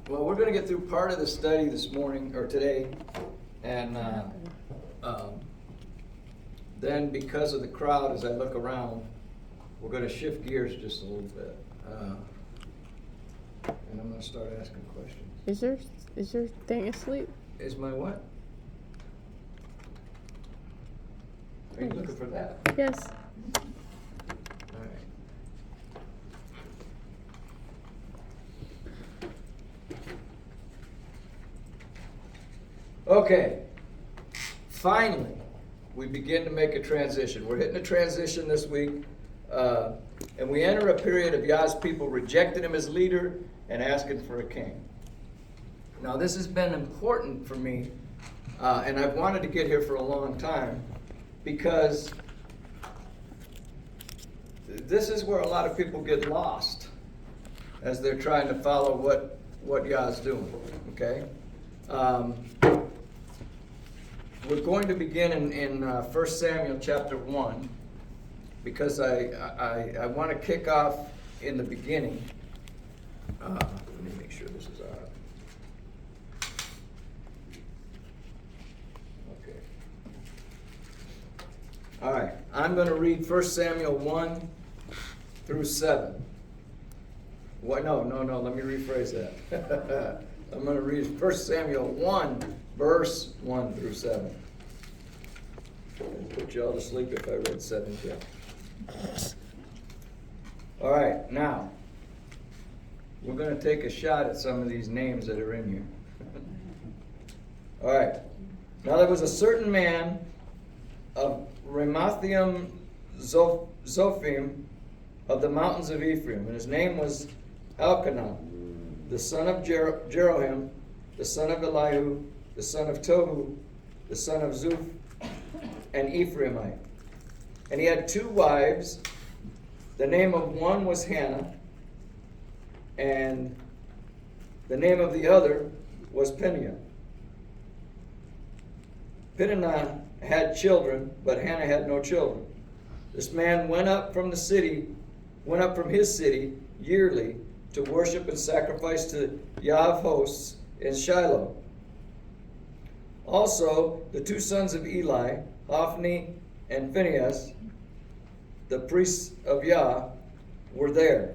Well, we're going to get through part of the study this morning, or today, and then because of the crowd, as I look around, we're going to shift gears just a little bit. And I'm going to start asking questions. Is your thing asleep? Is my what? Are you looking for that? Yes. All right. Okay, finally, we begin to make a transition. We're hitting a transition this week, and we enter a period of Yah's people rejecting him as leader and asking for a king. Now, this has been important for me, and I've wanted to get here for a long time, because this is where a lot of people get lost as they're trying to follow what Yah's doing, okay? We're going to begin in 1 Samuel chapter 1, because I want to kick off in the beginning. Let me make sure this is on. Okay. All right, I'm going to read 1 Samuel 1 through 7. What? No, let me rephrase that. I'm going to read 1 Samuel 1, verse 1 through 7. I'd put you all to sleep if I read 7 too. All right, now, we're going to take a shot at some of these names that are in here. All right. Now there was a certain man of Ramathaim Zophim of the mountains of Ephraim, and his name was Elkanah, the son of Jeroham, the son of Elihu, the son of Tohu, the son of Zuph, an Ephraimite. And he had 2 wives. The name of one was Hannah, and the name of the other was Peninnah. Peninnah had children, but Hannah had no children. This man went up from his city yearly to worship and sacrifice to Yah of hosts in Shiloh. Also, the 2 sons of Eli, Hophni and Phinehas, the priests of Yah, were there.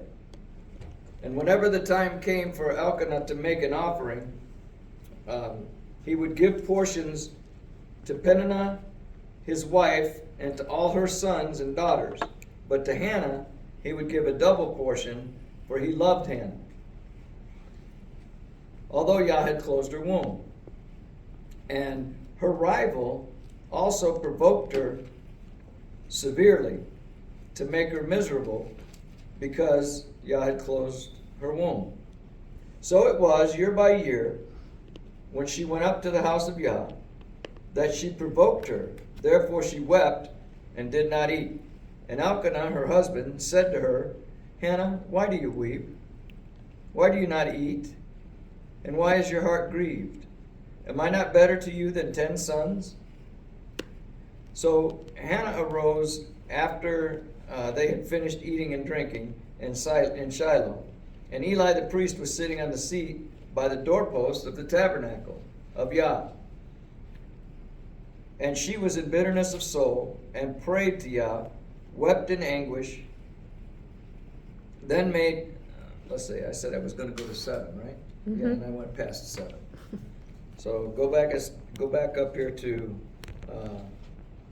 And whenever the time came for Elkanah to make an offering, he would give portions to Peninnah, his wife, and to all her sons and daughters. But to Hannah, he would give a double portion, for he loved Hannah, although Yah had closed her womb. And her rival also provoked her severely to make her miserable, because Yah had closed her womb. So it was year by year, when she went up to the house of Yah, that she provoked her. Therefore she wept and did not eat. And Elkanah, her husband, said to her, Hannah, why do you weep? Why do you not eat? And why is your heart grieved? Am I not better to you than 10 sons? So Hannah arose after they had finished eating and drinking in Shiloh. And Eli the priest was sitting on the seat by the doorpost of the tabernacle of Yah. And she was in bitterness of soul, and prayed to Yah, wept in anguish. Then made, let's see, I said I was going to go to 7, right? Mm-hmm. Yeah, and I went past 7. So go back up here to,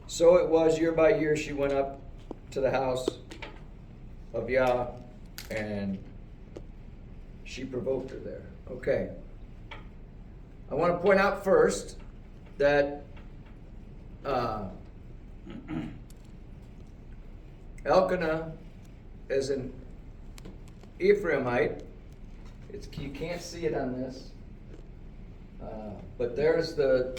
so it was year by year she went up to the house of Yah, and she provoked her there. Okay. I want to point out first that Elkanah is an Ephraimite. You can't see it on this, but there's the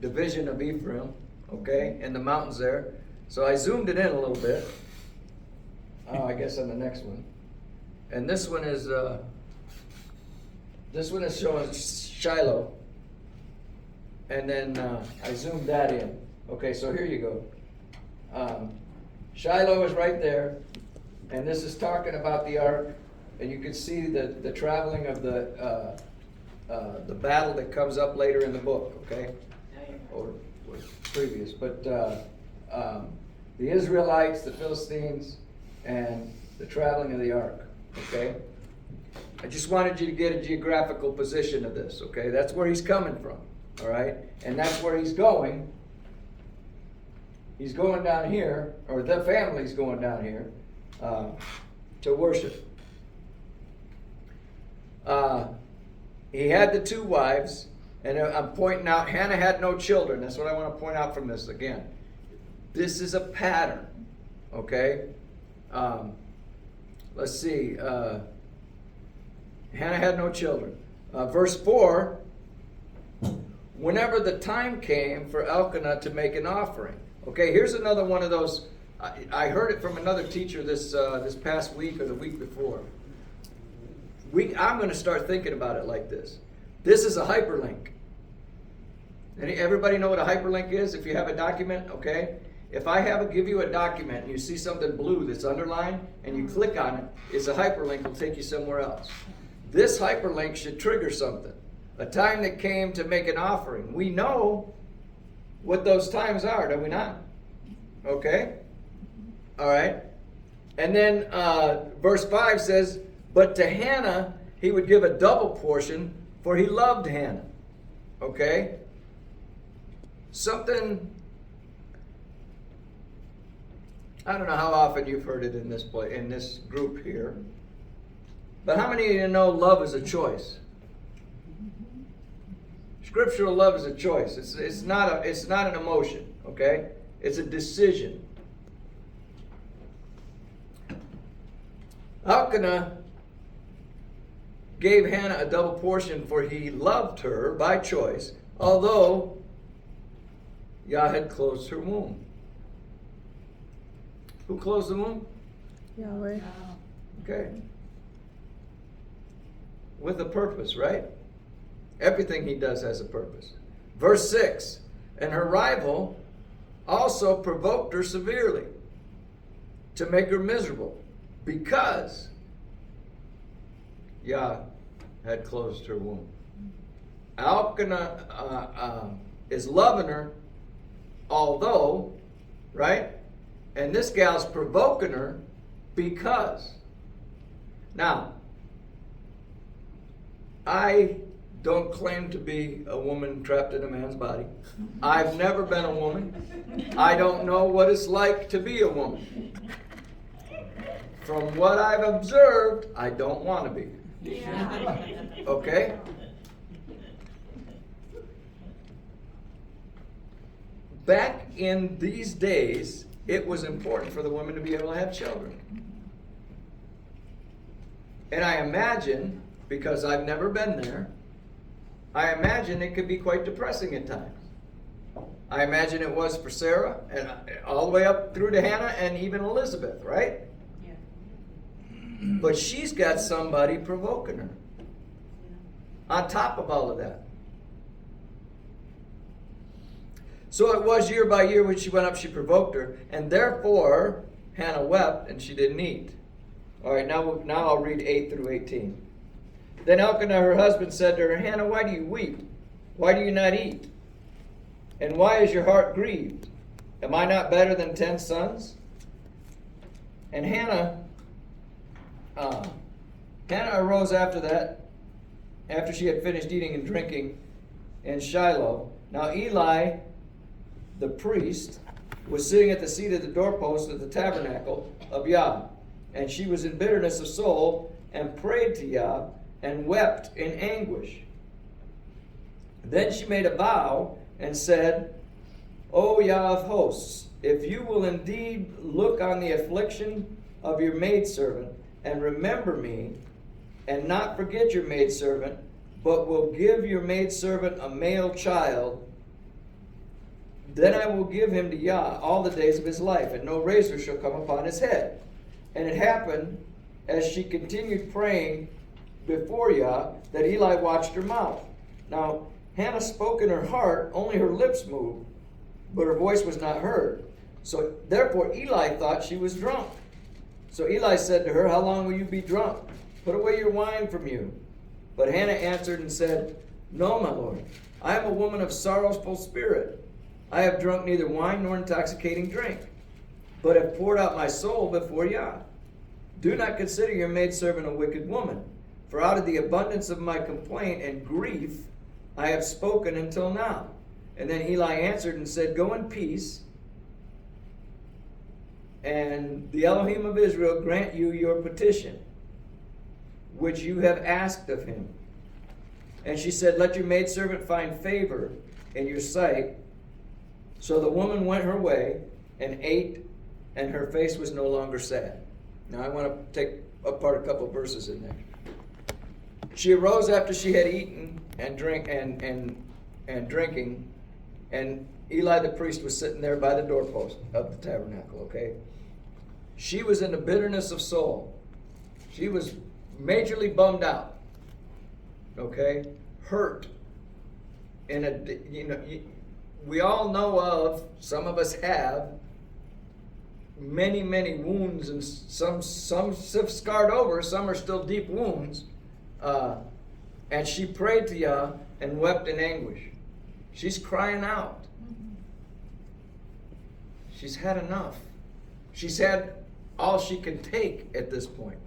division of Ephraim, okay, in the mountains there. So I zoomed it in a little bit. I guess on the next one, and this one is showing Shiloh, and then I zoomed that in. Okay, so here you go. Shiloh is right there, and this is talking about the ark, and you can see the traveling of the the battle that comes up later in the book, okay? Or was previous, but the Israelites, the Philistines, and the traveling of the ark, okay? I just wanted you to get a geographical position of this, okay? That's where he's coming from, all right? And that's where he's going. He's going down here, or the family's going down here to worship. He had the 2 wives, and I'm pointing out, Hannah had no children. That's what I want to point out from this again. This is a pattern, okay? Let's see. Hannah had no children. Verse 4, whenever the time came for Elkanah to make an offering. Okay, here's another one of those. I heard it from another teacher this past week or the week before. I'm going to start thinking about it like this. This is a hyperlink. Everybody know what a hyperlink is? If you have a document, okay? If I give you a document and you see something blue that's underlined and you click on it, it's a hyperlink. It'll take you somewhere else. This hyperlink should trigger something. A time that came to make an offering. We know what those times are, do we not? Okay? All right. And then verse 5 says, but to Hannah he would give a double portion, for he loved Hannah. Okay? Something, I don't know how often you've heard it in this group here, but how many of you know love is a choice? Scriptural love is a choice. It's not an emotion, okay? It's a decision. Elkanah gave Hannah a double portion, for he loved her by choice, although Yah had closed her womb. Who closed the womb? Yahweh. Okay. With a purpose, right? Everything he does has a purpose. Verse 6, and her rival also provoked her severely to make her miserable, because Yah had closed her womb. Elkanah is loving her, although, right? And this gal's provoking her because. Now, I don't claim to be a woman trapped in a man's body. I've never been a woman. I don't know what it's like to be a woman. From what I've observed, I don't want to be. Okay? Back in these days, it was important for the women to be able to have children. And I imagine, because I've never been there, I imagine it could be quite depressing at times. I imagine it was for Sarah, and all the way up through to Hannah and even Elizabeth, right? Yeah. But she's got somebody provoking her. On top of all of that. So it was year by year when she went up, she provoked her, and therefore Hannah wept and she didn't eat. All right, now I'll read 8 through 18. Then Elkanah, her husband, said to her, Hannah, why do you weep? Why do you not eat? And why is your heart grieved? Am I not better than 10 sons? And Hannah arose after that, after she had finished eating and drinking in Shiloh. Now Eli, the priest, was sitting at the seat of the doorpost of the tabernacle of Yah. And she was in bitterness of soul and prayed to Yah and wept in anguish. Then she made a vow and said, O Yah of hosts, if you will indeed look on the affliction of your maidservant and remember me, and not forget your maidservant, but will give your maidservant a male child, then I will give him to Yah all the days of his life, and no razor shall come upon his head. And it happened, as she continued praying before Yah, that Eli watched her mouth. Now, Hannah spoke in her heart, only her lips moved, but her voice was not heard. So therefore Eli thought she was drunk. So Eli said to her, how long will you be drunk? Put away your wine from you. But Hannah answered and said, No, my lord, I am a woman of sorrowful spirit. I have drunk neither wine nor intoxicating drink, but have poured out my soul before Yah. Do not consider your maidservant a wicked woman, for out of the abundance of my complaint and grief I have spoken until now. And then Eli answered and said, Go in peace, and the Elohim of Israel grant you your petition, which you have asked of him. And she said, Let your maidservant find favor in your sight. So the woman went her way and ate, and her face was no longer sad. Now I want to take apart a couple of verses in there. She arose after she had eaten and drinking, and Eli the priest was sitting there by the doorpost of the tabernacle, okay? She was in the bitterness of soul. She was majorly bummed out, okay? Hurt. We all know of, some of us have, many wounds, and some have scarred over, some are still deep wounds. And she prayed to Yah and wept in anguish. She's crying out. She's had enough. She's had all she can take at this point.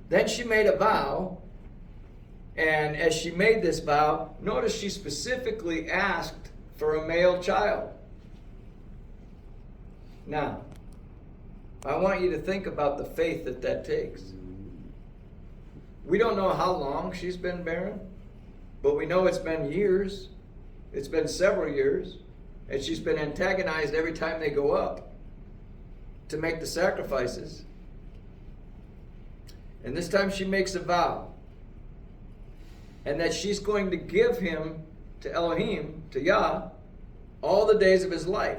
Then she made a vow, and as she made this vow, notice she specifically asked for a male child. Now, I want you to think about the faith that takes. We don't know how long she's been barren, but we know it's been years. It's been several years, and she's been antagonized every time they go up to make the sacrifices. And this time she makes a vow, and that she's going to give him to Elohim, to Yah, all the days of his life.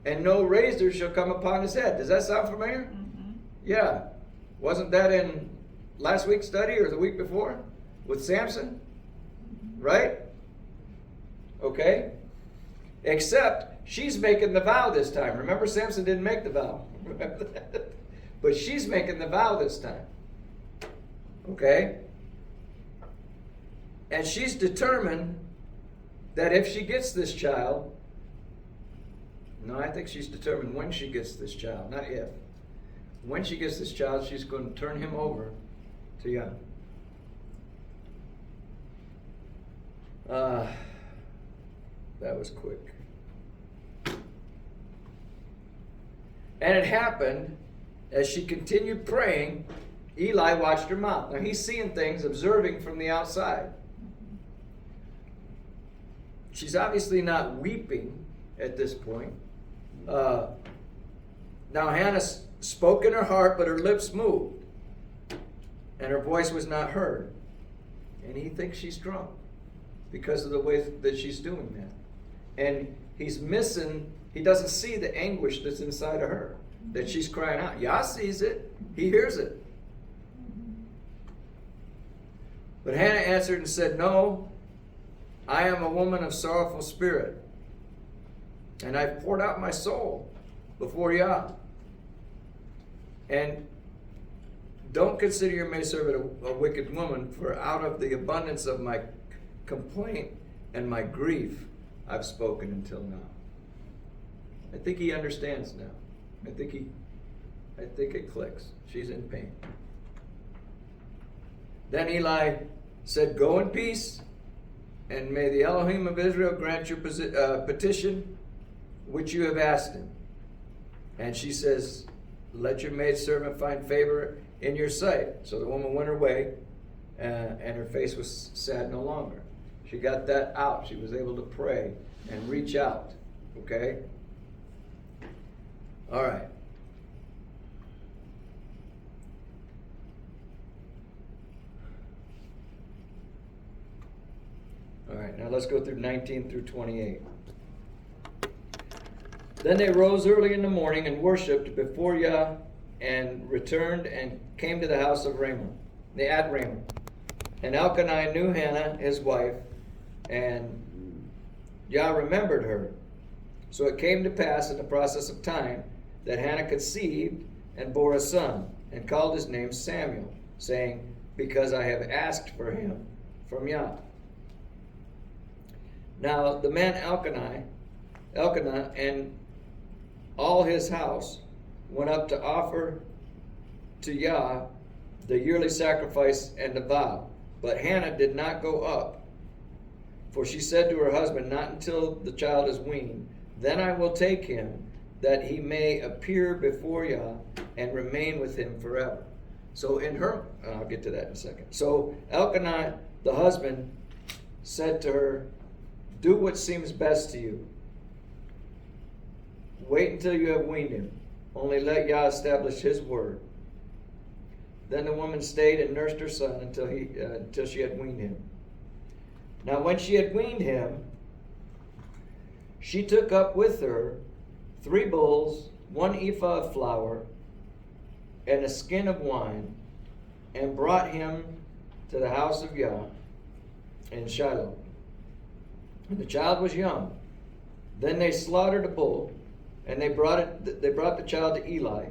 And no razor shall come upon his head. Does that sound familiar? Mm-hmm. Yeah. Wasn't that in last week's study or the week before with Samson? Right? Okay. Except she's making the vow this time. Remember, Samson didn't make the vow. Remember that? But she's making the vow this time. Okay? And she's determined that if she gets this child, no, I think she's determined when she gets this child, not if. When she gets this child, she's going to turn him over to Yah. That was quick. And it happened, as she continued praying, Eli watched her mouth. Now he's seeing things, observing from the outside. She's obviously not weeping at this point. Now Hannah spoke in her heart, but her lips moved, and her voice was not heard. And he thinks she's drunk because of the way that she's doing that. And he's missing, he doesn't see the anguish that's inside of her, that she's crying out. Yah sees it, he hears it. But Hannah answered and said, No, I am a woman of sorrowful spirit, and I've poured out my soul before Yah. And don't consider your maidservant a wicked woman, for out of the abundance of my complaint and my grief I've spoken until now. I think he understands now. I think it clicks. She's in pain. Then Eli said, Go in peace, and may the Elohim of Israel grant your petition which you have asked him. And she says, Let your maidservant find favor in your sight. So the woman went her way, and her face was sad no longer. She got that out. She was able to pray and reach out. Okay? All right. All right, now let's go through 19 through 28. Then they rose early in the morning and worshipped before Yah, and returned and came to the house of Ramah, at Ramah. And Elkanah knew Hannah, his wife, and Yah remembered her. So it came to pass in the process of time that Hannah conceived and bore a son, and called his name Samuel. saying, because I have asked for him from Yah. Now the man Elkanah and all his house went up to offer to Yah the yearly sacrifice and the vow. But Hannah did not go up, for she said to her husband, not until the child is weaned, then I will take him, that he may appear before Yah and remain with him forever. So I'll get to that in a second. So Elkanah, the husband, said to her, do what seems best to you. Wait until you have weaned him. Only let Yah establish his word. Then the woman stayed and nursed her son until she had weaned him. Now when she had weaned him, she took up with her 3 bulls, 1 ephah of flour, and a skin of wine, and brought him to the house of Yah in Shiloh. And the child was young. Then they slaughtered a bull, and they brought the child to Eli.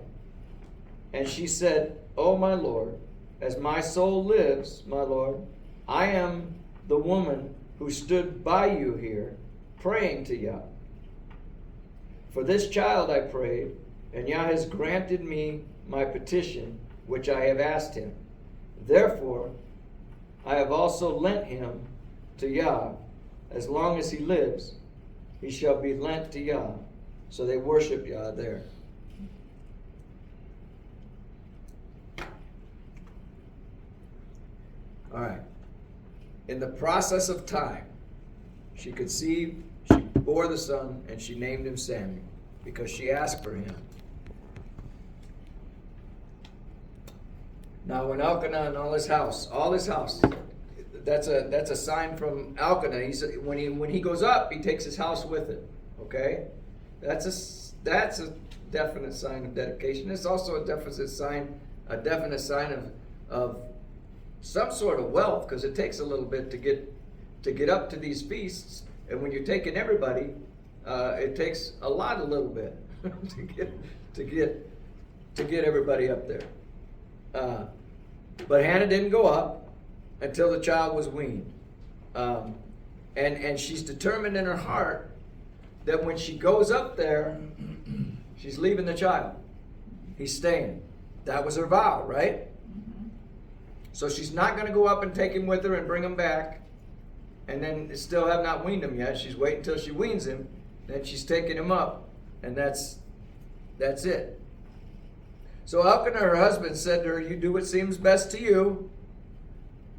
And she said, O my Lord, as my soul lives, my Lord, I am the woman who stood by you here, praying to Yah. For this child I prayed, and Yah has granted me my petition, which I have asked him. Therefore, I have also lent him to Yah. As long as he lives, he shall be lent to Yah. So they worship Yah there. All right. In the process of time, she conceived, she bore the son, and she named him Samuel, because she asked for him. Now when Elkanah and all his house, that's a sign from Elkanah. When he goes up, he takes his house with him. Okay, that's a definite sign of dedication. It's also a definite sign of some sort of wealth, because it takes a little bit to get up to these feasts. And when you're taking everybody, it takes a little bit to get everybody up there. But Hannah didn't go up until the child was weaned. And she's determined in her heart that when she goes up there, she's leaving the child. He's staying. That was her vow, right? So she's not going to go up and take him with her and bring him back, and then still have not weaned him yet. She's waiting until she weans him, then she's taking him up, and that's it. So Elkanah, her husband, said to her, you do what seems best to you,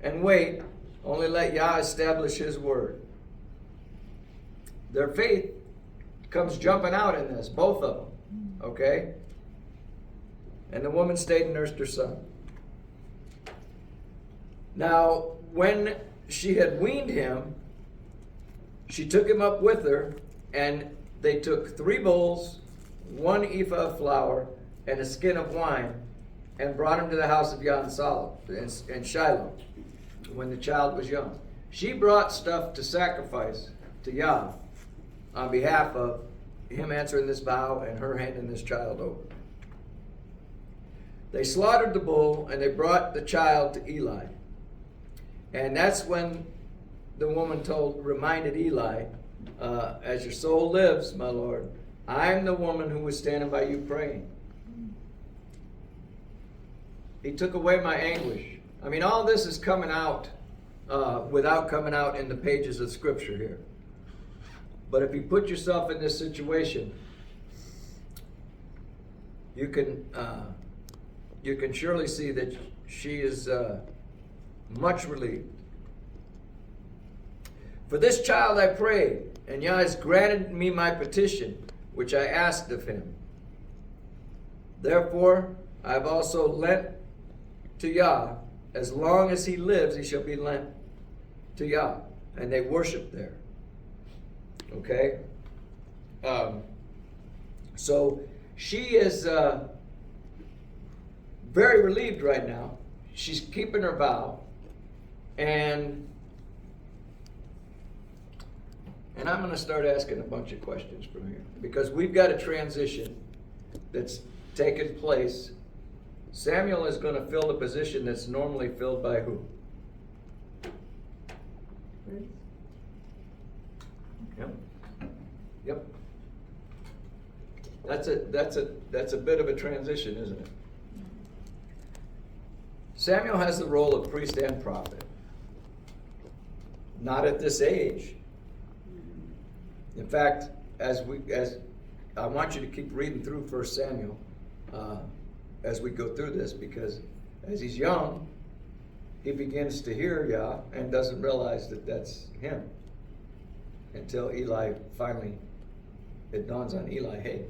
and wait, only let Yah establish his word. Their faith comes jumping out in this, both of them, okay? And the woman stayed and nursed her son. Now, when she had weaned him, she took him up with her, and they took 3 bulls, 1 ephah of flour, and a skin of wine, and brought him to the house of Yah in Shiloh, when the child was young. She brought stuff to sacrifice to Yah on behalf of him answering this vow and her handing this child over. They slaughtered the bull, and they brought the child to Eli. And that's when the woman reminded Eli, as your soul lives, my Lord, I'm the woman who was standing by you praying. He took away my anguish. I mean, all this is coming out without coming out in the pages of Scripture here. But if you put yourself in this situation, you can surely see that she is much relieved. For this child I prayed, and Yah has granted me my petition, which I asked of him. Therefore, I have also lent to Yah. As long as he lives, he shall be lent to Yah. And they worship there. Okay? So she is very relieved right now. She's keeping her vow. And I'm going to start asking a bunch of questions from here, because we've got a transition that's taken place Samuel is going to fill the position that's normally filled by who? Yep. Yep. That's a bit of a transition, isn't it? Samuel has the role of priest and prophet. Not at this age. In fact, as I want you to keep reading through 1 Samuel as we go through this, because as he's young, he begins to hear Yah and doesn't realize that that's him until Eli finally, it dawns on Eli, hey,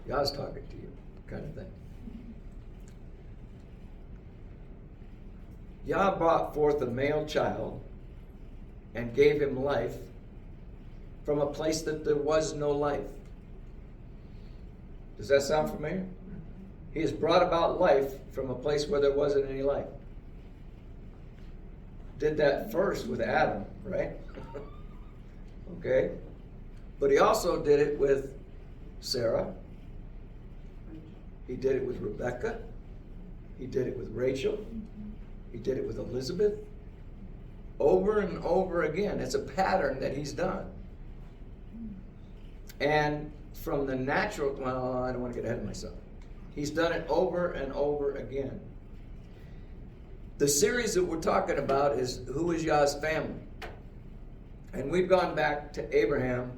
Yah's talking to you, kind of thing. Yah brought forth a male child and gave him life from a place that there was no life. Does that sound familiar? He has brought about life from a place where there wasn't any life. Did that first with Adam, right? Okay. But he also did it with Sarah. He did it with Rebecca. He did it with Rachel. He did it with Elizabeth. Over and over again. It's a pattern that he's done. And from the natural, well, I don't want to get ahead of myself. He's done it over and over again. The series that we're talking about is Who is Yah's Family? And we've gone back to Abraham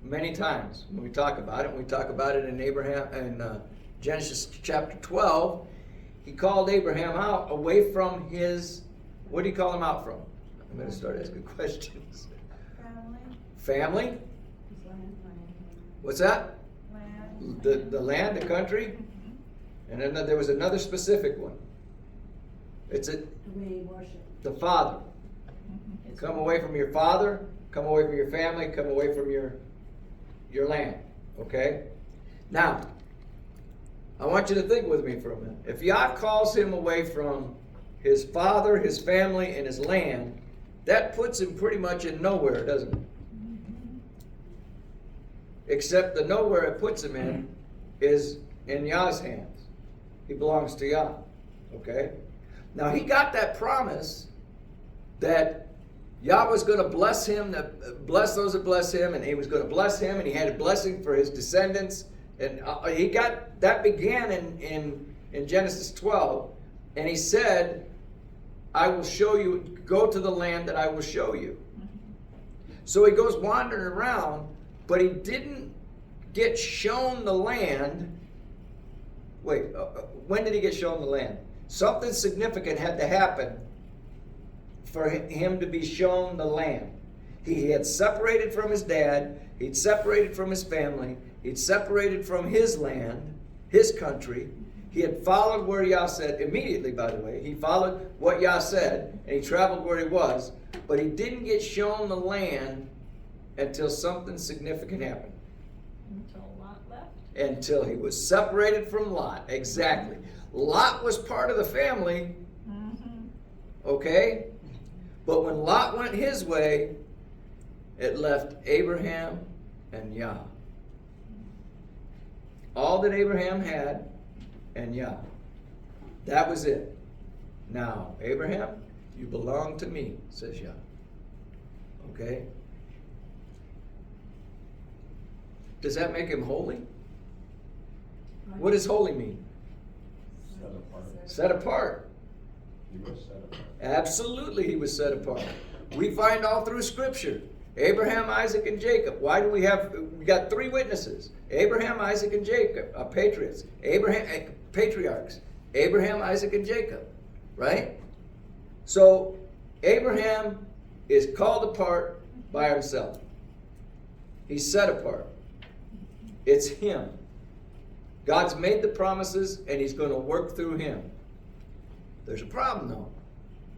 many times when we talk about it. We talk about it in Genesis chapter 12. He called Abraham out away from his, what did he call him out from? I'm going to start asking questions. Family? What's that? Land. The land, the country? And then there was another specific one. It's The way he worshiped. the father. Come away from your father, come away from your family, come away from your land. Okay? Now, I want you to think with me for a minute. If Yah calls him away from his father, his family, and his land, that puts him pretty much in nowhere, doesn't it? Except the nowhere it puts him in is in Yah's hands. He belongs to Yah. Okay? Now he got that promise that Yah was going to bless him, bless those that bless him, and he was going to bless him, and he had a blessing for his descendants. And he got that began in Genesis 12, and he said, "I will show you. Go to the land that I will show you." So he goes wandering around, but he didn't get shown the land. Wait, when did he get shown the land? Something significant had to happen for him to be shown the land. He had separated from his dad. He'd separated from his family. He'd separated from his land, his country. He had followed where Yah said, immediately by the way, he followed what Yah said, and he traveled where he was, but he didn't get shown the land until something significant happened. Until Lot left. Until he was separated from Lot. Exactly. Lot was part of the family, okay? But when Lot went his way, it left Abraham and Yah. All that Abraham had and Yah. That was it. Now, Abraham, you belong to me, says Yah. Okay? Does that make him holy? What does holy mean? Set apart. Set apart. He was set apart. Absolutely, he was set apart. We find all through Scripture. Abraham, Isaac, and Jacob. Why do we got three witnesses? Abraham, Isaac, and Jacob, patriots. Patriarchs. Abraham, Isaac, and Jacob. Right? So, Abraham is called apart by himself. He's set apart. It's him. God's made the promises, and he's going to work through him. There's a problem, though.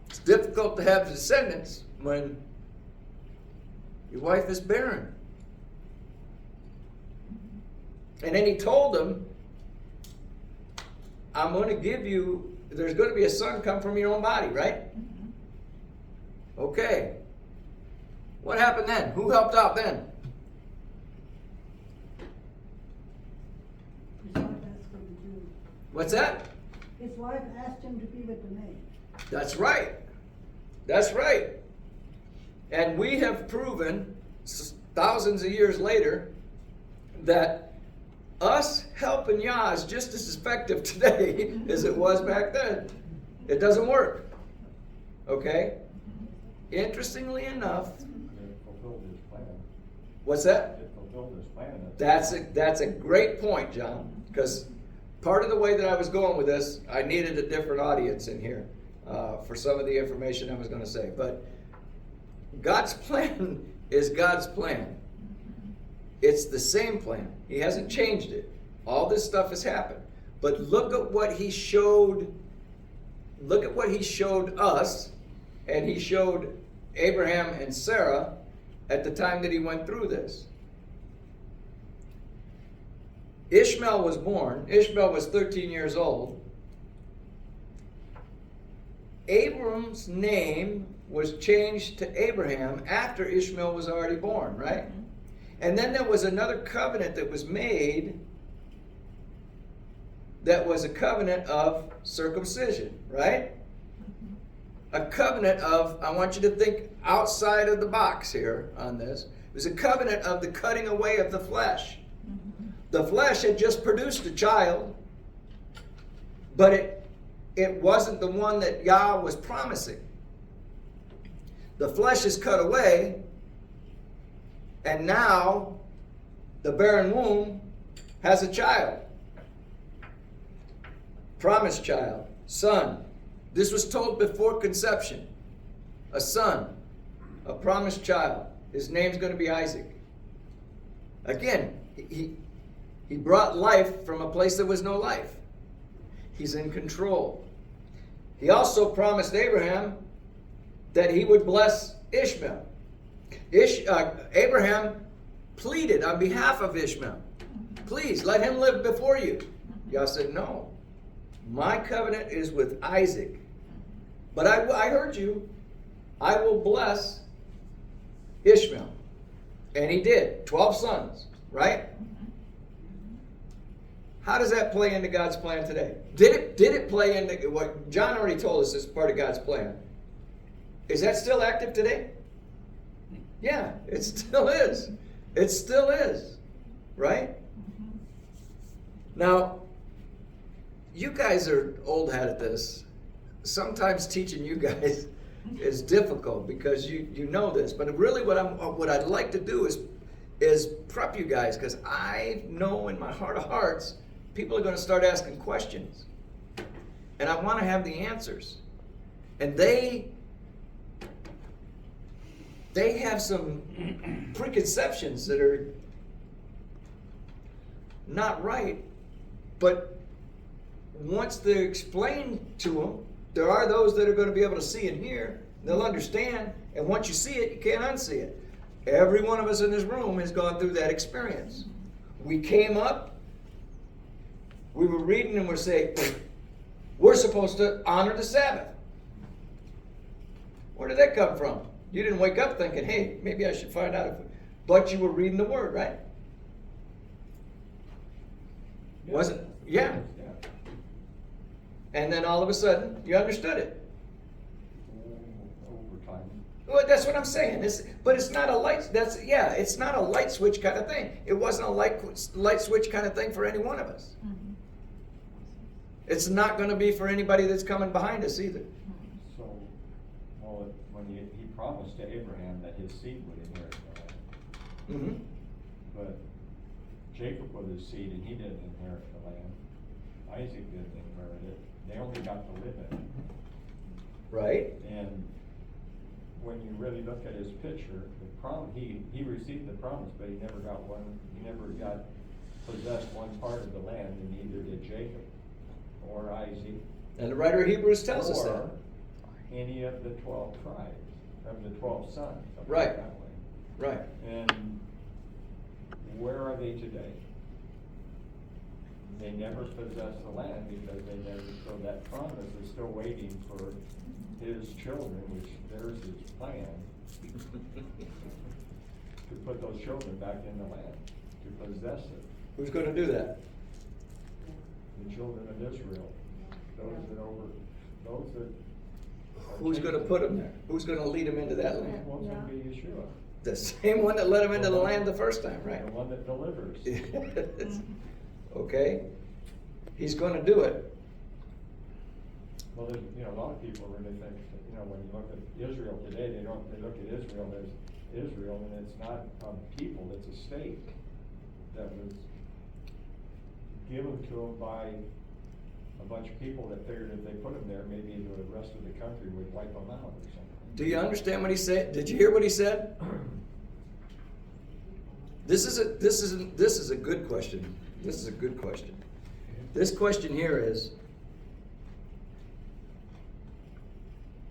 It's difficult to have descendants when your wife is barren. And then he told them, I'm going to give you, there's going to be a son come from your own body, right? Okay. What happened then? Who helped out then? That's what the Jews. What's that? His wife asked him to be with the maid. That's right. That's right. And we have proven thousands of years later that us helping Yah is just as effective today as it was back then. It doesn't work. Okay? Interestingly enough, It fulfilled his plan. what's that? It fulfilled his plan. That's a great point, John, because part of the way that I was going with this, I needed a different audience in here for some of the information I was going to say. But God's plan is God's plan. It's the same plan. He hasn't changed it. All this stuff has happened. But look at what he showed. Look at what he showed us, and he showed Abraham and Sarah at the time that he went through this. Ishmael was born. Ishmael was 13 years old. Abram's name was changed to Abraham after Ishmael was already born, right? And then there was another covenant that was made that was a covenant of circumcision, right? A covenant of, I want you to think outside of the box here on this. It was a covenant of the cutting away of the flesh. The flesh had just produced a child, but it wasn't the one that Yah was promising. The flesh is cut away, and now the barren womb has a child. Promised child, son. This was told before conception. A son, a promised child. His name's going to be Isaac. Again, he brought life from a place that was no life. He's in control. He also promised Abraham that he would bless Ishmael. Abraham pleaded on behalf of Ishmael. Please, let him live before you. Yah said, no. My covenant is with Isaac. But I heard you. I will bless Ishmael. And he did. 12 sons, right? How does that play into God's plan today? Did it play into what John already told us is part of God's plan? Is that still active today? Yeah, it still is. It still is. Right? Now, you guys are old hat at this. Sometimes teaching you guys is difficult because you know this. But really what I'd like to do is prep you guys, because I know in my heart of hearts people are going to start asking questions. And I want to have the answers. And they have some preconceptions that are not right. But once they're explained to them, there are those that are going to be able to see and hear. They'll understand. And once you see it, you can't unsee it. Every one of us in this room has gone through that experience. We came up, we were reading and we're saying, we're supposed to honor the Sabbath. Where did that come from? You didn't wake up thinking, hey, maybe I should find out. But you were reading the Word, right? Yeah. Was it? Yeah. And then all of a sudden, you understood it. Over time. Well, that's what I'm saying. But it's not a light. It's not a light switch kind of thing. It wasn't a light switch kind of thing for any one of us. It's not going to be for anybody that's coming behind us either. So, well, when he promised to Abraham that his seed would inherit the land. Mm-hmm. But Jacob was his seed and he didn't inherit the land. Isaac didn't inherit it. They only got to live in it. Right? And when you really look at his picture, he received the promise, but he never got possessed one part of the land, and neither did Jacob or Isaac. And the writer of Hebrews tells us that. Or any of the 12 tribes, of the 12 sons. I'll put it Right. that way. Right. And where are they today? They never possessed the land because so that promise is still waiting for his children, which there's his plan, to put those children back in the land, to possess it. Who's going to do that? The children of Israel. those that. are Who's gonna taken- put him there? Who's gonna lead him into that land? Well, it's gonna be Yeshua. The same one that led him into the land the first time, right? The one that delivers. Yes. Okay? He's gonna do it. Well, there's, a lot of people really think, that, when you look at Israel today, they look at Israel as Israel, and it's not a people, it's a state that was given to them by a bunch of people that figured if they put them there, maybe the rest of the country would wipe them out or something. Do you understand what he said? Did you hear what he said? This is a good question. This is a good question. This question here is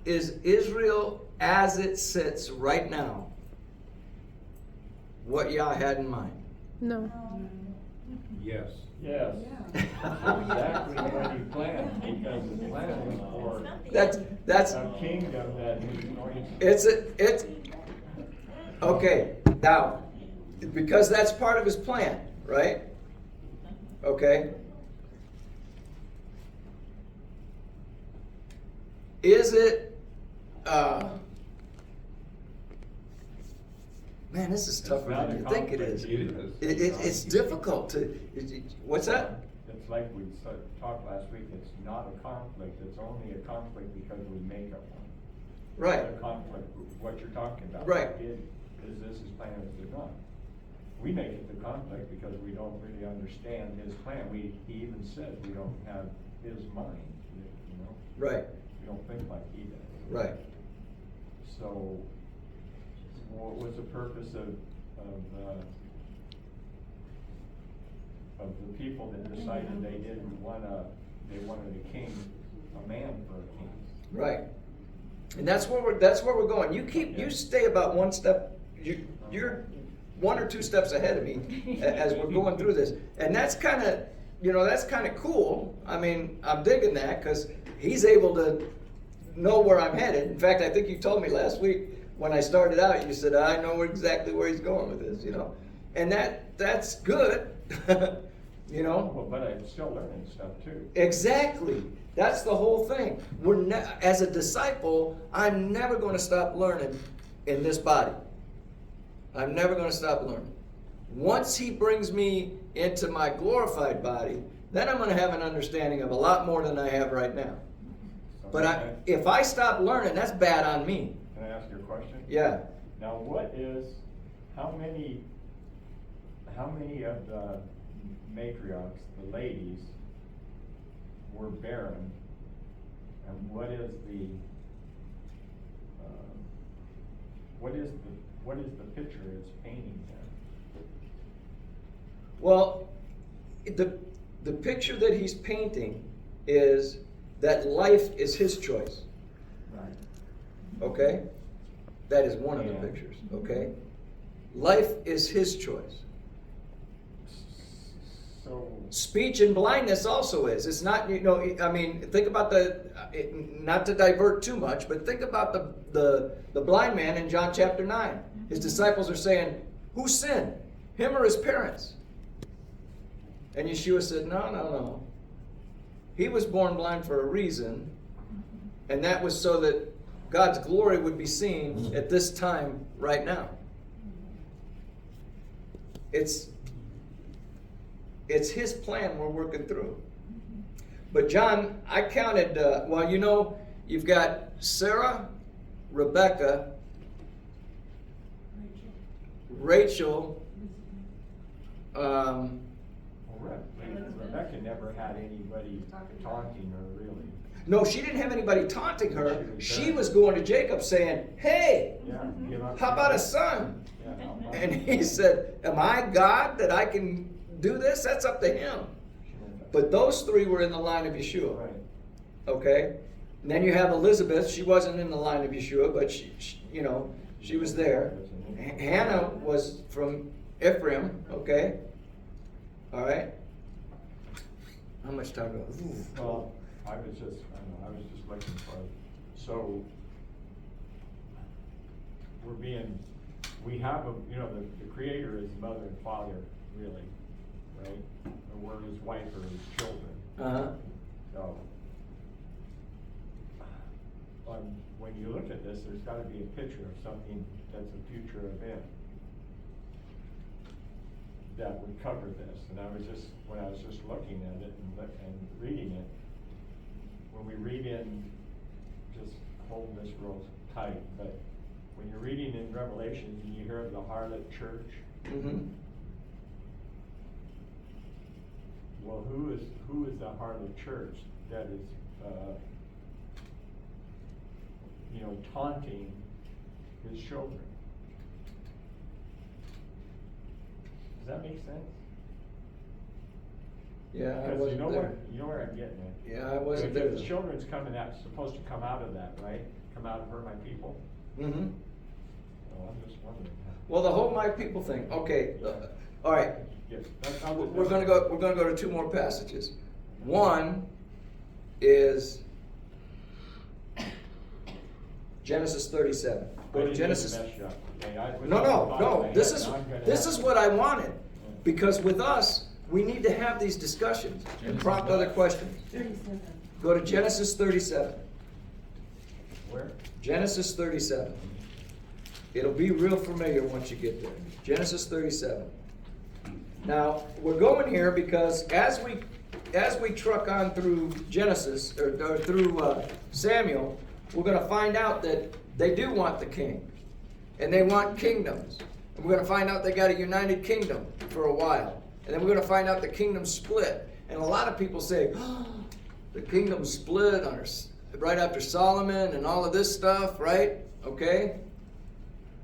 Israel as it sits right now what Yah had in mind? No. Yes. Yes. Exactly what he planned, because the plan was for That's a kingdom that he's going to. it's okay, now, because that's part of his plan, right? Okay? Is it, man, this is tougher than you think it is. It's difficult to, what's that? It's like we talked last week, it's not a conflict, it's only a conflict because we make it one. Right, A conflict, what you're talking about. Right. Is this his plan or is it not? We make it the conflict because we don't really understand his plan. He even says we don't have his mind, right, We don't think like he does. right. So, what was the purpose of the people that decided they didn't they wanted a king, a man for a king? Right. And that's where we're going. You stay about one step, you're one or two steps ahead of me as we're going through this. And that's kind of cool. I mean, I'm digging that because he's able to know where I'm headed. In fact, I think you told me last week when I started out, you said, I know exactly where he's going with this, And that's good, Well, but I'm still learning stuff too. Exactly. That's the whole thing. As a disciple, I'm never going to stop learning in this body. I'm never going to stop learning. Once he brings me into my glorified body, then I'm going to have an understanding of a lot more than I have right now. But if I stop learning, that's bad on me. Can I ask you a question? Yeah. Now, how many of the matriarchs, the ladies, were barren, and what is the picture it's painting there? Well, the picture that he's painting is that life is his choice. Right. Okay? That is one of the Yeah. pictures. Okay? Life is his choice. So. Speech and blindness also is. It's not, think about not to divert too much, but think about the blind man in John chapter 9. His disciples are saying, who sinned? Him or his parents? And Yeshua said, no. He was born blind for a reason, and that was so that God's glory would be seen at this time right now. It's his plan we're working through. But John, I counted, you've got Sarah, Rebecca, Rachel, Rebecca never had anybody taunting her, really. no, she didn't have anybody taunting her. She was going to Jacob saying, hey, how about a son? Yeah. And he said, am I God that I can do this? That's up to him. But those three were in the line of Yeshua. Right. Okay? And then you have Elizabeth. She wasn't in the line of Yeshua, but she was there. Hannah was from Ephraim. Okay? All right? How much time do I have? Well, I was just looking for, so, we have the Creator is mother and father, really, right? And we're his wife or his children. Uh-huh. So, when you look at this, there's gotta be a picture of something that's a future event that would cover this. And when I was just looking at it and reading it, when we read in, just hold this real tight, but when you're reading in Revelation and you hear of the harlot church, Mm-hmm. well, who is the harlot church that is, taunting his children? Does that make sense? Yeah, I Because wasn't there. you know where I'm getting at. Yeah, I wasn't there. Because the children's supposed to come out of that, right? Come out of her, my people. Mm-hmm. Oh, I'm just wondering. Well, the whole my people thing, okay, all right. Yes, We're gonna go to two more passages. One is Genesis 37. Go to Genesis. No. This is what I wanted. Because with us, we need to have these discussions and prompt other questions. 37. Go to Genesis 37. Where? Genesis 37. It'll be real familiar once you get there. Genesis 37. Now, we're going here because as we truck on through Genesis, or through Samuel, we're going to find out that they do want the king. And they want kingdoms. And we're going to find out they got a united kingdom for a while. And then we're going to find out the kingdom split. And a lot of people say, oh, the kingdom split right after Solomon and all of this stuff, right? Okay?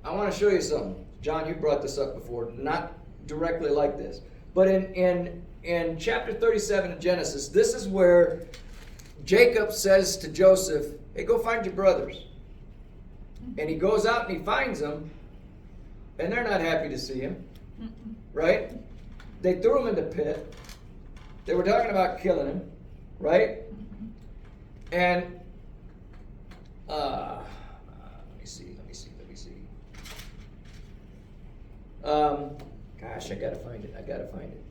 I want to show you something. John, you brought this up before. Not directly like this. But in chapter 37 of Genesis, this is where Jacob says to Joseph, hey, go find your brothers. And he goes out and he finds them, and they're not happy to see him. Right? They threw him in the pit. They were talking about killing him. Right? And let me see. Gosh, I gotta find it.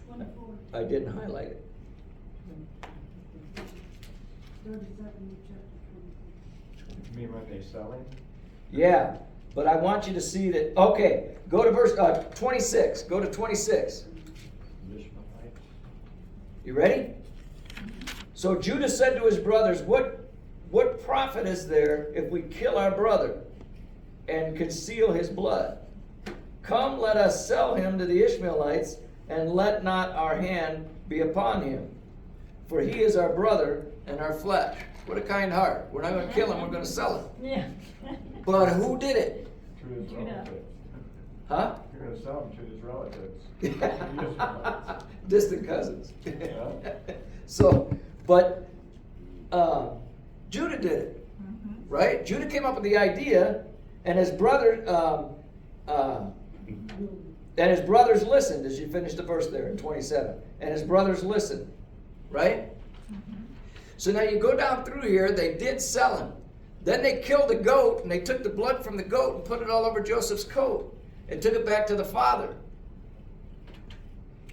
24. I didn't highlight it. 37, chapter 24. You mean when they sell him? Yeah, but I want you to see that. Okay, go to verse 26. Go to 26. You ready? So Judah said to his brothers, What profit is there if we kill our brother and conceal his blood? Come, let us sell him to the Ishmaelites, and let not our hand be upon him. For he is our brother and our flesh. What a kind heart. We're not going to kill him, we're going to sell him. Yeah. But who did it? To his Judah. relatives. Huh? You're going to sell him to his relatives. The Ishmaelites. Distant cousins. Yeah. So, but Judah did it, right? Judah came up with the idea, and his brother, and his brothers listened. As you finish the verse there in 27, and his brothers listened, right? So now you go down through here. They did sell him. Then they killed a goat, and they took the blood from the goat and put it all over Joseph's coat, and took it back to the father.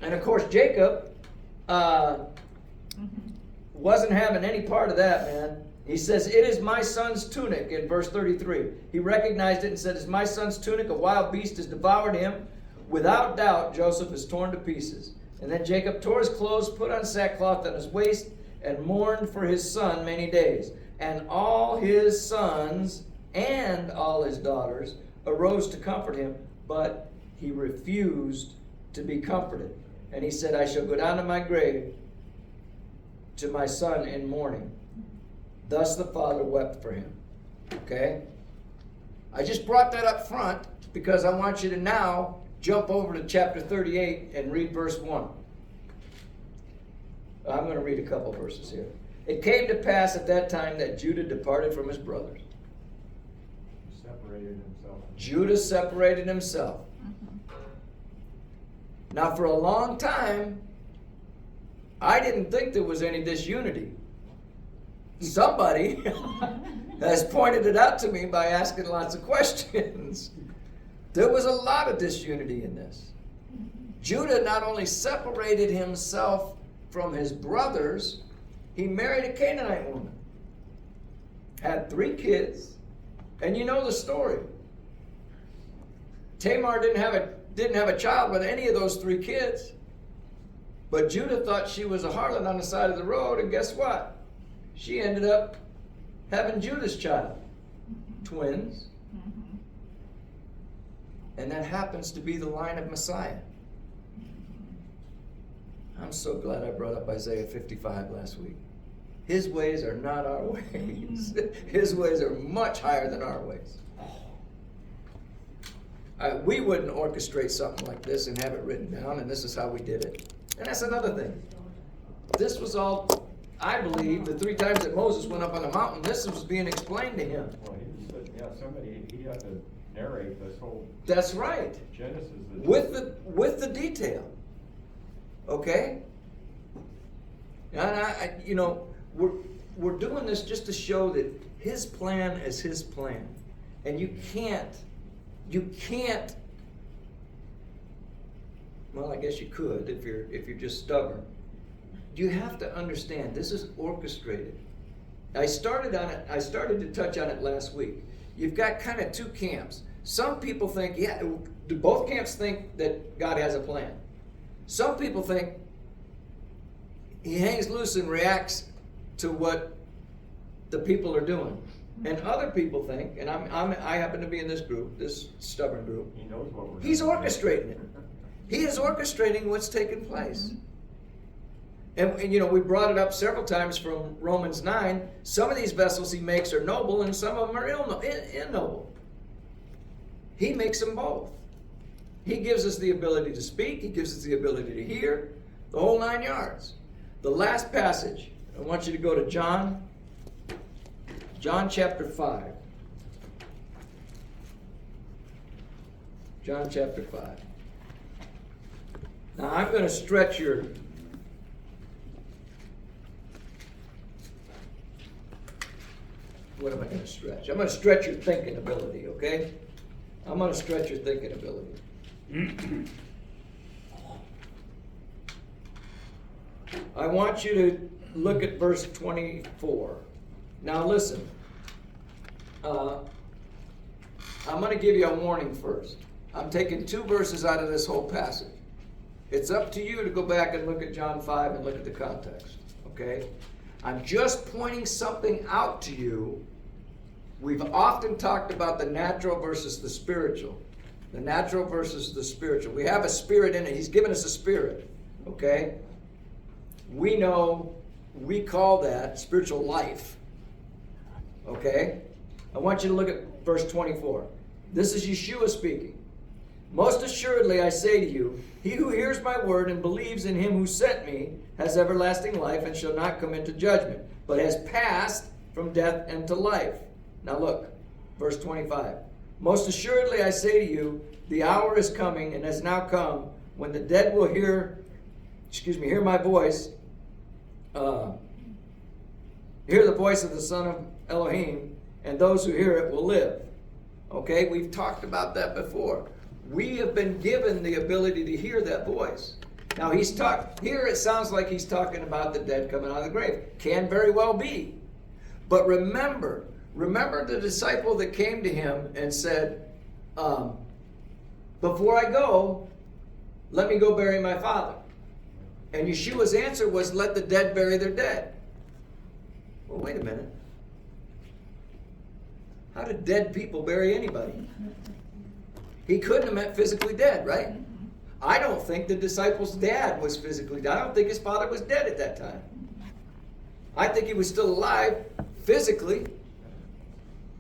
And of course, Jacob wasn't having any part of that, man. He says, it is my son's tunic in verse 33. He recognized it and said, it's my son's tunic. A wild beast has devoured him. Without doubt, Joseph is torn to pieces. And then Jacob tore his clothes, put on sackcloth on his waist, and mourned for his son many days. And all his sons and all his daughters arose to comfort him, but he refused to be comforted. And he said, I shall go down to my grave to my son in mourning. Thus the father wept for him. Okay? I just brought that up front because I want you to now jump over to chapter 38 and read verse 1. I'm going to read a couple verses here. It came to pass at that time that Judah departed from his brothers. He separated himself. Judah separated himself. Now, for a long time, I didn't think there was any disunity. Somebody has pointed it out to me by asking lots of questions. There was a lot of disunity in this. Judah not only separated himself from his brothers, he married a Canaanite woman. had 3 kids, and you know the story. Tamar didn't have a child with any of those 3 kids. But Judah thought she was a harlot on the side of the road, and guess what? She ended up having Judah's child. Twins. And that happens to be the line of Messiah. I'm so glad I brought up Isaiah 55 last week. His ways are not our ways. His ways are much higher than our ways. We wouldn't orchestrate something like this and have it written down, and this is how we did it. And that's another thing. This was all, I believe, the 3 times that Moses went up on the mountain, this was being explained to him. Well, he had to narrate this whole That's right. Genesis. With the detail. Okay? And we're doing this just to show that his plan is his plan. And you can't, well, I guess you could if you're just stubborn. You have to understand this is orchestrated. I started to touch on it last week. You've got kind of 2 camps. Some people think, do both camps think that God has a plan? Some people think he hangs loose and reacts to what the people are doing. And other people think, and I happen to be in this group, this stubborn group. He knows what we're He's doing. orchestrating it. He is orchestrating what's taking place. And we brought it up several times from Romans 9. Some of these vessels he makes are noble, and some of them are ignoble. He makes them both. He gives us the ability to speak. He gives us the ability to hear. The whole 9 yards. The last passage, I want you to go to John chapter 5. John chapter 5. Now I'm going to stretch your... What am I going to stretch? I'm going to stretch your thinking ability, okay? I'm going to stretch your thinking ability. I want you to look at verse 24. Now listen. I'm going to give you a warning first. I'm taking 2 verses out of this whole passage. It's up to you to go back and look at John 5 and look at the context, okay? I'm just pointing something out to you. We've often talked about the natural versus the spiritual. The natural versus the spiritual. We have a spirit in it. He's given us a spirit, okay? We know, we call that spiritual life, okay? I want you to look at verse 24. This is Yeshua speaking. Most assuredly I say to you, he who hears my word and believes in him who sent me has everlasting life and shall not come into judgment, but has passed from death into life. Now look, verse 25. Most assuredly I say to you, the hour is coming and has now come when the dead will hear my voice, hear the voice of the Son of Elohim, and those who hear it will live. Okay, we've talked about that before. We have been given the ability to hear that voice. Now here it sounds like he's talking about the dead coming out of the grave. Can very well be. But remember the disciple that came to him and said, before I go, let me go bury my father. And Yeshua's answer was, let the dead bury their dead. Well, wait a minute. How did dead people bury anybody? He couldn't have meant physically dead, right? I don't think the disciples' dad was physically dead. I don't think his father was dead at that time. I think he was still alive physically.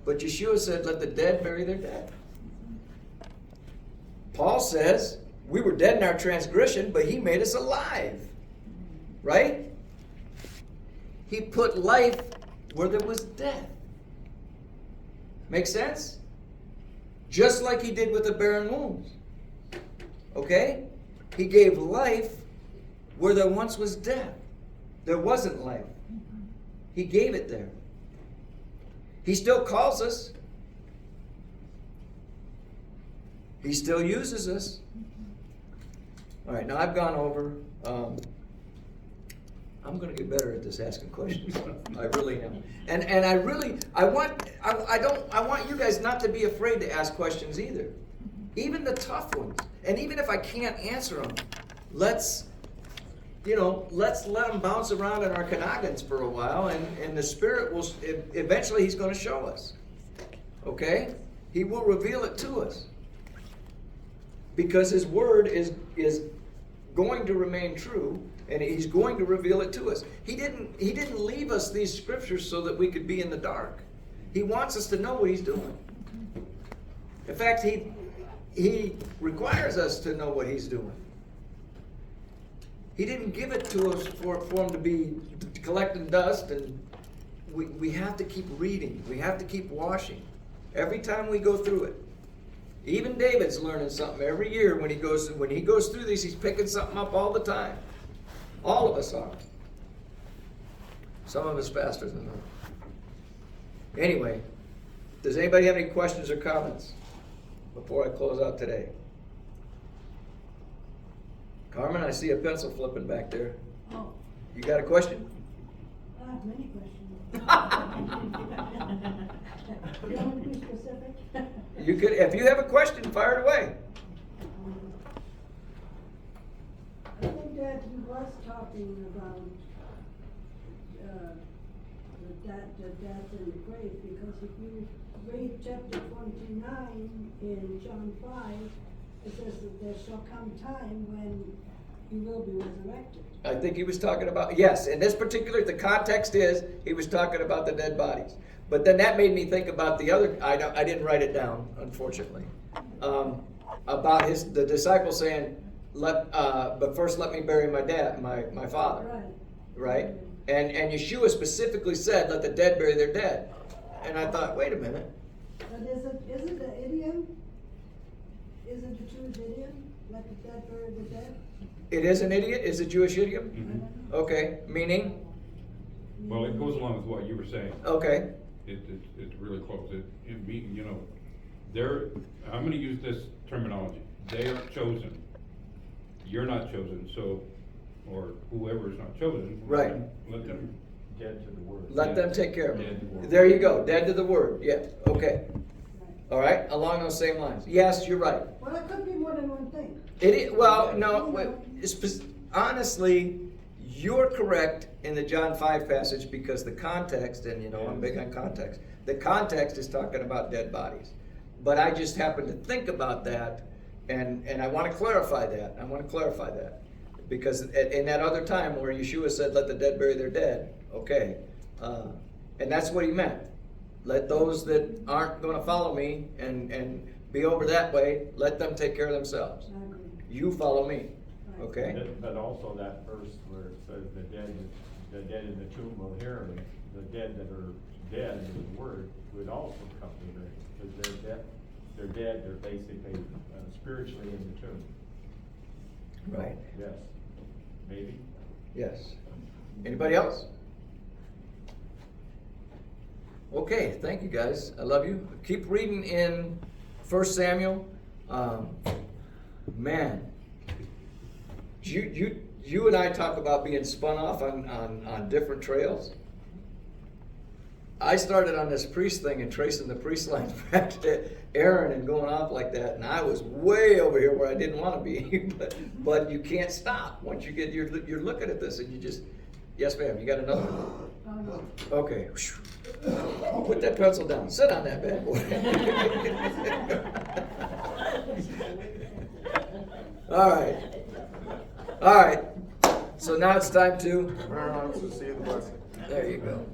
But Yeshua said, let the dead bury their dead. Paul says, we were dead in our transgression, but he made us alive. Right? He put life where there was death. Make sense? Just like he did with the barren wombs. Okay? He gave life where there once was death. There wasn't life. He gave it there. He still calls us. He still uses us. All right, now I've gone over. I'm gonna get better at this asking questions. I really am. And I want you guys not to be afraid to ask questions either. Even the tough ones. And even if I can't answer them, let's let them bounce around in our noggins for a while, and the Spirit will, eventually He's gonna show us. Okay? He will reveal it to us. Because His Word is going to remain true, and He's going to reveal it to us. He didn't leave us these scriptures so that we could be in the dark. He wants us to know what He's doing. In fact, He requires us to know what He's doing. He didn't give it to us for Him to be collecting dust, and we have to keep reading. We have to keep washing. Every time we go through it. Even David's learning something every year when he goes through these. He's picking something up all the time. All of us are. Some of us faster than others. Anyway, does anybody have any questions or comments before I close out today? Carmen, I see a pencil flipping back there. Oh, You got a question? I have many questions. You want to be specific? You could, if you have a question, fire it away. I think that he was talking about the death and the grave, because if you read chapter 29 in John 5, it says that there shall come time when you will be resurrected. I think he was talking about, yes, in this particular, the context is, he was talking about the dead bodies. But then that made me think about the other, I didn't write it down, unfortunately, about the disciples saying, but first let me bury my dad, my father. Right? And Yeshua specifically said, let the dead bury their dead. And I thought, wait a minute. But is it an idiom? Is it a Jewish idiom? Let the dead bury the dead? It is an idiot? Is it Jewish idiom? I don't know. Okay, meaning? Well, it goes along with what you were saying. Okay. It's really close. I'm gonna use this terminology. They are chosen. You're not chosen, so, or whoever is not chosen. Right. Let them. Dead to the word. Let them take care of Dead to it. the word. There you go, dead to the word. Yeah, okay. Right. All right, along those same lines. Yes, you're right. Well, it could be more than one thing. Well, no, honestly, you're correct in the John 5 passage, because the context, and I'm big on context, the context is talking about dead bodies. But I just happen to think about that, and I want to clarify that. Because in that other time where Yeshua said, let the dead bury their dead, okay. And that's what he meant. Let those that aren't going to follow me and be over that way, let them take care of themselves. I agree. You follow me, okay? But also that verse where it says the dead in the tomb will hear me, the dead that are dead in the word would also come to me, because they're dead, they're basically spiritually in the tomb. Right. Yes, maybe. Yes. Anybody else? Okay, thank you guys. I love you. Keep reading in 1 Samuel. Man, you and I talk about being spun off on different trails. I started on this priest thing and tracing the priest line back to Aaron and going off like that, and I was way over here where I didn't want to be. but you can't stop once you get you're looking at this and you just, yes ma'am, you got another one? Oh, no. Okay. Put that pencil down. Sit on that bad boy. All right. So now it's time to. See you the blessing. There you go.